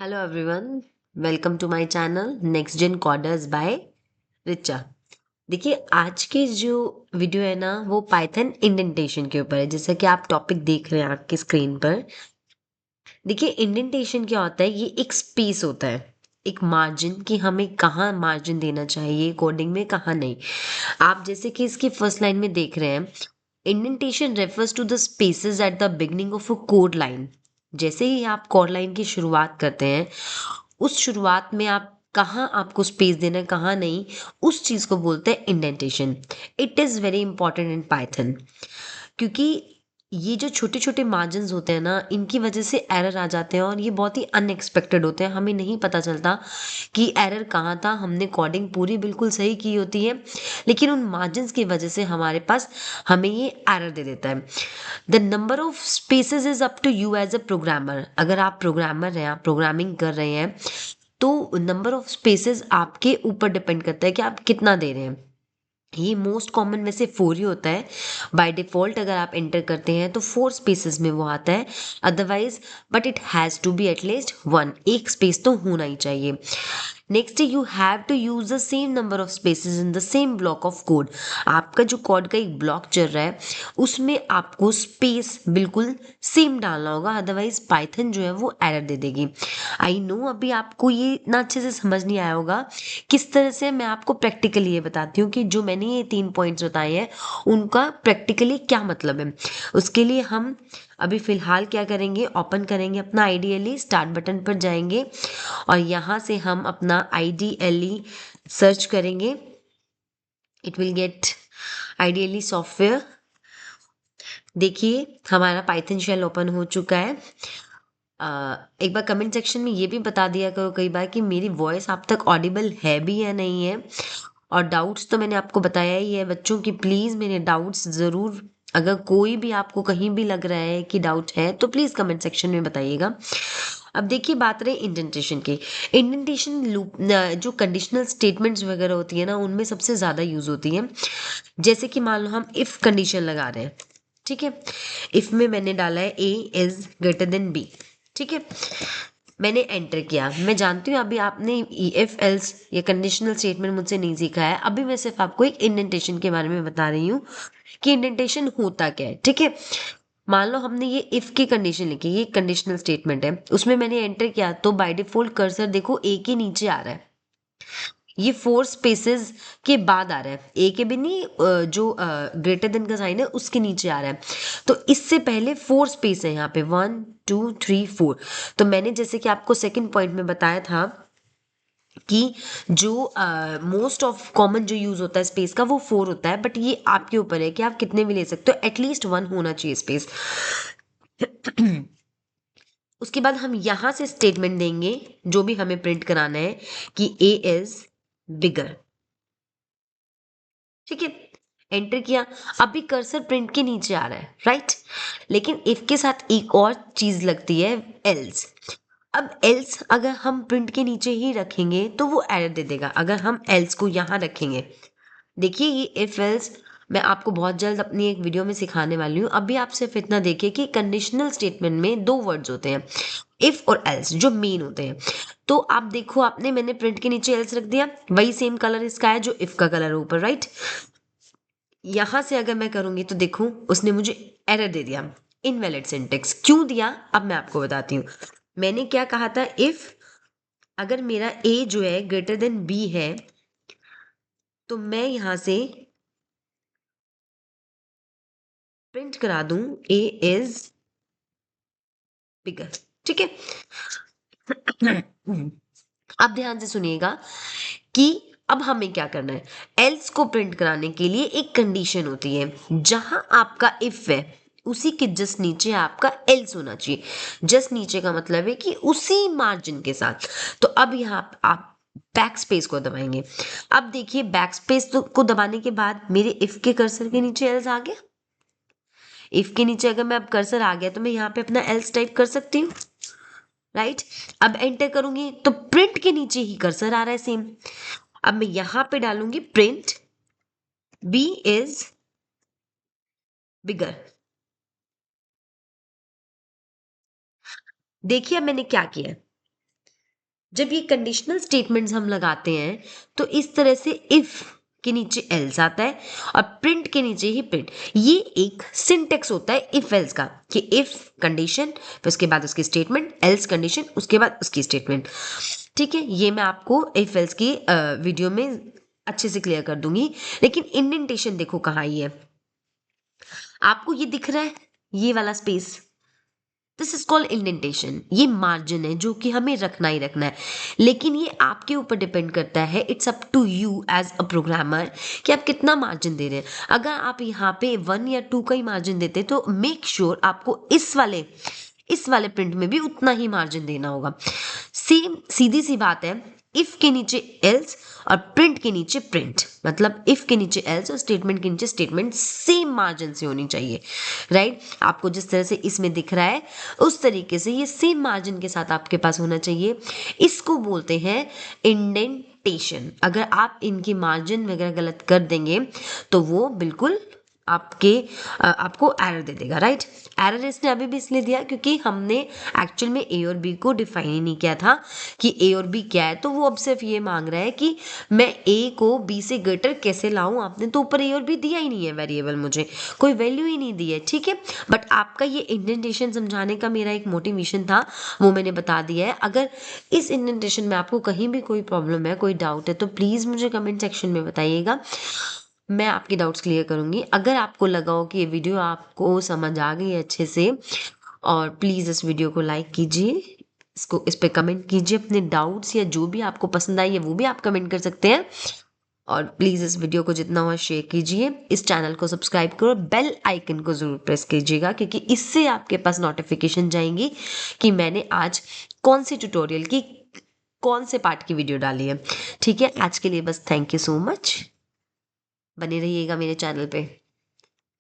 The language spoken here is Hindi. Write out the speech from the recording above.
Hello everyone, welcome to my channel next gen coders by Richa. देखिए, आज के जो वीडियो है ना वो पाइथन इंडेंटेशन के ऊपर है, जैसा कि आप टॉपिक देख रहे हैं आपकी स्क्रीन पर। देखिए, इंडेंटेशन क्या होता है? ये एक स्पेस होता है, एक मार्जिन, कि हमें कहाँ मार्जिन देना चाहिए कोडिंग में, कहाँ नहीं। आप जैसे कि इसकी फर्स्ट लाइन में देख रहे हैं, indentation refers to the spaces at the beginning of a code line. जैसे ही आप कोड लाइन की शुरुआत करते हैं, उस शुरुआत में आप कहाँ आपको स्पेस देना है, कहाँ नहीं, उस चीज को बोलते हैं indentation. It is very important in Python, क्योंकि ये जो छोटे छोटे मार्जिन्स होते हैं ना, इनकी वजह से एरर आ जाते हैं और ये बहुत ही अनएक्सपेक्टेड होते हैं। हमें नहीं पता चलता कि एरर कहाँ था। हमने कोडिंग पूरी बिल्कुल सही की होती है, लेकिन उन मार्जिन्स की वजह से हमारे पास हमें ये एरर दे देता है। The number of spaces is up to you as a programmer. अगर आप प्रोग्रामर हैं, आप प्रोग्रामिंग कर रहे हैं, तो नंबर ऑफ स्पेसेस आपके ऊपर डिपेंड करता है कि आप कितना दे रहे हैं। ये मोस्ट कॉमन में से 4 ही होता है। बाय डिफॉल्ट अगर आप एंटर करते हैं तो 4 स्पेसेस में वो आता है। Otherwise but it has to be at least 1, एक स्पेस तो होना ही चाहिए। Next, you have to use the same number of spaces in the same block of code. आपका जो कोड का एक ब्लॉक चल रहा है, उसमें आपको स्पेस बिल्कुल सेम डालना होगा, अदरवाइज पाइथन जो है वो एरर दे देगी। आई नो अभी आपको ये इतना अच्छे से समझ नहीं आया होगा। किस तरह से मैं आपको प्रैक्टिकली ये बताती हूँ कि जो मैंने ये 3 पॉइंट्स बताए हैं, उनका प्रैक्टिकली क्या मतलब है। उसके लिए हम अभी फिलहाल क्या करेंगे, ओपन करेंगे अपना आईडीएलई, स्टार्ट बटन पर जाएंगे और यहाँ से हम अपना आईडीएलई सर्च करेंगे। It will get IDLE software. देखिए, हमारा पाइथन शेल ओपन हो चुका है। एक बार कमेंट सेक्शन में ये भी बता दिया करो कई बार कि मेरी वॉइस आप तक ऑडिबल है भी या नहीं है। और डाउट्स तो मैंने आपको बताया ही है बच्चों की, प्लीज़ मेरे डाउट्स ज़रूर, अगर कोई भी आपको कहीं भी लग रहा है कि डाउट है तो प्लीज़ कमेंट सेक्शन में बताइएगा। अब देखिए, बात रहे इंडेंटेशन की। इंडेंटेशन लूप जो कंडीशनल स्टेटमेंट्स वगैरह होती है ना, उनमें सबसे ज़्यादा यूज़ होती है। जैसे कि मान लो हम इफ़ कंडीशन लगा रहे हैं, ठीक है। इफ़ में मैंने डाला है A is greater than B, ठीक है। मैंने एंटर किया। मैं जानती हूँ अभी आपने इफ एल्स या कंडीशनल स्टेटमेंट मुझसे नहीं सीखा है। अभी मैं सिर्फ आपको एक इंडेंटेशन के बारे में बता रही हूँ कि इंडेंटेशन होता क्या है, ठीक है। मान लो हमने ये इफ की कंडीशन लिखी, ये कंडीशनल स्टेटमेंट है, उसमें मैंने एंटर किया तो बाय डिफॉल्ट कर्सर देखो ए के नीचे आ रहा है। ये 4 स्पेसेस के बाद आ रहा है, ए के भी नहीं, जो ग्रेटर देन का साइन है उसके नीचे आ रहा है। तो इससे पहले 4 स्पेस है यहाँ पे, 1 2 3 4। तो मैंने जैसे कि आपको सेकंड पॉइंट में बताया था कि जो मोस्ट ऑफ कॉमन जो यूज होता है स्पेस का वो 4 होता है, बट ये आपके ऊपर है कि आप कितने भी ले सकते हो, एटलीस्ट 1 होना चाहिए स्पेस। उसके बाद हम यहां से स्टेटमेंट देंगे जो भी हमें प्रिंट कराना है कि ए इज बिगर, ठीक है। एंटर किया। अभी कर्सर प्रिंट के नीचे आ रहा है, राइट। लेकिन इफ के साथ एक और चीज लगती है, एल्स। अब एल्स अगर हम प्रिंट के नीचे ही रखेंगे तो वो एरर दे देगा। अगर हम एल्स को यहां रखेंगे, देखिए ये इफ एल्स मैं आपको बहुत जल्द अपनी एक वीडियो में सिखाने वाली हूँ। अभी आप सिर्फ इतना देखिए कि कंडीशनल स्टेटमेंट में 2 वर्ड्स होते हैं, इफ और एल्स, जो मेन होते हैं। तो आप देखो, आपने मैंने प्रिंट के नीचे एल्स रख दिया, वही सेम कलर इसका है जो इफ का कलर है ऊपर, राइट। यहां से अगर मैं करूंगी तो देखो उसने मुझे एरर दे दिया, इनवैलिड सिंटेक्स। क्यों दिया अब मैं आपको बताती हूँ। मैंने क्या कहा था, इफ अगर मेरा ए जो है ग्रेटर देन बी है, तो मैं यहां से प्रिंट करा दूं ए इज बिगर, ठीक है। अब ध्यान से सुनिएगा कि अब हमें क्या करना है। एल्स को प्रिंट कराने के लिए एक कंडीशन होती है, जहां आपका इफ है उसी के जस्ट नीचे आपका एल्स होना चाहिए। जस्ट नीचे का मतलब है कि उसी मार्जिन के साथ। तो अब यहाँ आप बैक स्पेस को दबाएंगे। अब देखिए, बैक स्पेस को दबाने के बाद मेरे इफ के कर्सर के नीचे एल्स आ गया। इफ के नीचे अगर मैं अब कर्सर आ गया तो मैं यहाँ पे अपना एल्स टाइप कर सकती हूँ, राइट। अब एंटर करूंगी तो प्रिंट के नीचे ही कर्सर आ रहा है सेम। अब मैं यहां पे डालूंगी प्रिंट बी इज बिगर। देखिए अब मैंने क्या किया है। जब ये कंडीशनल स्टेटमेंट्स हम लगाते हैं तो इस तरह से इफ के नीचे एल्स आता है और प्रिंट के नीचे ही प्रिंट। ये एक सिंटेक्स होता है इफ एल्स का, कि इफ कंडीशन फिर उसके बाद उसकी स्टेटमेंट, एल्स कंडीशन उसके बाद उसकी स्टेटमेंट। ठीक है, ये मैं आपको इफ एल्स की वीडियो में अच्छे से क्लियर कर दूंगी। लेकिन इंडेंटेशन देखो कहाँ ही है, आपको ये दिख रहा है, ये वाला space, this is called indentation. ये मार्जिन है जो कि हमें रखना ही रखना है, लेकिन ये आपके ऊपर डिपेंड करता है, it's up to you as a programmer कि आप कितना मार्जिन दे रहे हैं। अगर आप यहाँ पे 1 या 2 का ही मार्जिन देते तो मेक श्योर आपको इस वाले प्रिंट में भी उतना ही मार्जिन देना होगा। सेम सीधी सी बात है, इफ के नीचे एल्स और प्रिंट के नीचे प्रिंट, मतलब इफ के नीचे एल्स और स्टेटमेंट के नीचे स्टेटमेंट सेम मार्जिन से होनी चाहिए, राइट। आपको जिस तरह से इसमें दिख रहा है उस तरीके से ये सेम मार्जिन के साथ आपके पास होना चाहिए। इसको बोलते हैं इंडेंटेशन। अगर आप इनकी मार्जिन वगैरह गलत कर देंगे तो वो बिल्कुल आपको एरर दे देगा, राइट। एरर इसने अभी भी इसलिए दिया क्योंकि हमने एक्चुअल में ए और बी को डिफाइन ही नहीं किया था कि ए और बी क्या है। तो वो अब सिर्फ ये मांग रहा है कि मैं ए को बी से ग्रेटर कैसे लाऊं। आपने तो ऊपर ए और बी दिया ही नहीं है वेरिएबल, मुझे कोई वैल्यू ही नहीं दी है, ठीक है। बट आपका ये इंडेंटेशन समझाने का मेरा एक मोटिवेशन था, वो मैंने बता दिया है। अगर इस इंडेंटेशन में आपको कहीं भी कोई प्रॉब्लम है, कोई डाउट है, तो प्लीज़ मुझे कमेंट सेक्शन में बताइएगा, मैं आपके डाउट्स क्लियर करूंगी। अगर आपको लगा हो कि ये वीडियो आपको समझ आ गई है अच्छे से, और प्लीज़ इस वीडियो को लाइक कीजिए, इस पे कमेंट कीजिए अपने डाउट्स या जो भी आपको पसंद आई है वो भी आप कमेंट कर सकते हैं। और प्लीज़ इस वीडियो को जितना हुआ शेयर कीजिए, इस चैनल को सब्सक्राइब करो, बेल आइकन को ज़रूर प्रेस कीजिएगा क्योंकि इससे आपके पास नोटिफिकेशन जाएंगी कि मैंने आज कौन सी ट्यूटोरियल की कौन से पार्ट की वीडियो डाली है। ठीक है, आज के लिए बस थैंक यू सो मच, बने रहिएगा मेरे चैनल पे।